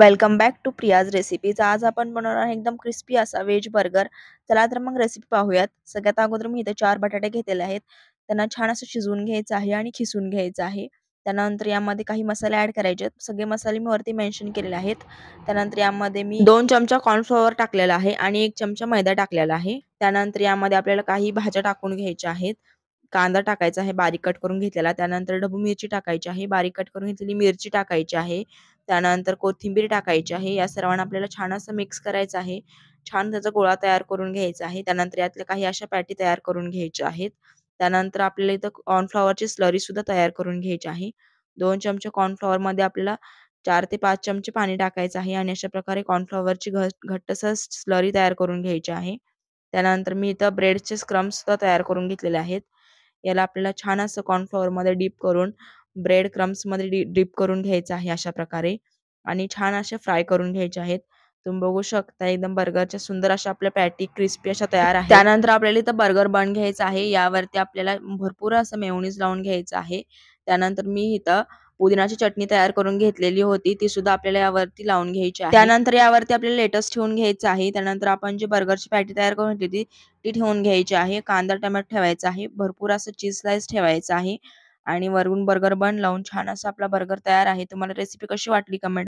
Welcome back to Priya's recipes. आज आपण बनवणार आहे एकदम क्रिस्पी असा व्हेज बर्गर. चला तर मग रेसिपी पाहूयात. सगळ्यात अगोदर मी इथे 4 बटाटे घेतलेले आहेत. त्यांना छान असं शिजवून घ्यायचं आहे आणि खिसून घ्यायचं आहे. त्यानंतर यामध्ये काही मसाले ॲड करायचे आहेत. सगळे मसाले मी वरती मेन्शन केलेले आहेत. त्यानंतर यामध्ये मी 2 चमचा कॉर्नफ्लॉवर टाकलेला आहे आणि 1 चमचा मैदा टाकलेला आहे. त्यानंतर यामध्ये आपल्याला काही भाज्या टाकून घ्यायच्या आहेत. कांदा टाकायचा आहे बारीक कट करून घेतलेला. त्यानंतर ढबू मिरची टाकायची आहे. बारीक कट करून घेतलेली मिरची टाकायची आहे. त्यानंतर कोथिंबीर टाकायची आहे. या सर्वांना आपल्याला छान असं मिक्स करायचं आहे. छान त्याचा गोळा तयार करून घ्यायचा आहे. त्यानंतर यातल्या काही अशा पॅटी तयार करून घ्यायच्या आहेत. त्यानंतर आपल्याला इथं कॉर्नफ्लॉवरची स्लरी सुद्धा तयार करून घ्यायची आहे. 2 चमचे कॉर्नफ्लॉवरमध्ये आपल्याला 4 ते 5 चमचे पाणी टाकायचं आहे आणि अशा प्रकारे कॉर्नफ्लॉवरची घट्टसर स्लरी तयार करून घ्यायची आहे. त्यानंतर मी इथं ब्रेडचे क्रम्स सुद्धा तयार करून घेतलेले आहेत. याला आपल्याला छान असं कॉर्नफ्लॉवरमध्ये डीप करून ब्रेड क्रम्समध्ये डीप करून घ्यायचं आहे अशा प्रकारे आणि छान अशा फ्राय करून घ्यायचे आहेत. तुम्ही बघू शकता एकदम बर्गरच्या सुंदर अशा आपल्या पॅटी क्रिस्पी अशा तयार आहेत. त्यानंतर आपल्याला इथं बर्गर बन घ्यायचा आहे. यावरती आपल्याला भरपूर असं मेयोनीज लावून घ्यायचं आहे. त्यानंतर मी इथं पुदिनाची चटणी तयार करून घेतलेली होती. ती सुद्धा आपल्याला यावरती लावून घ्यायची आहे. त्यानंतर यावरती आपल्याला लेटस ठेवून घ्यायचं आहे. त्यानंतर आपण जी बर्गरची पॅटी तयार करून घेतली ती ठेवून घ्यायची आहे. कांदा टोमॅटो ठेवायचा आहे. भरपूर असं चीज स्लाइस ठेवायचं आहे आणि वरून बर्गर बन लावून छान असा आपला बर्गर तयार आहे. तुम्हाला रेसिपी कशी वाटली कमेंट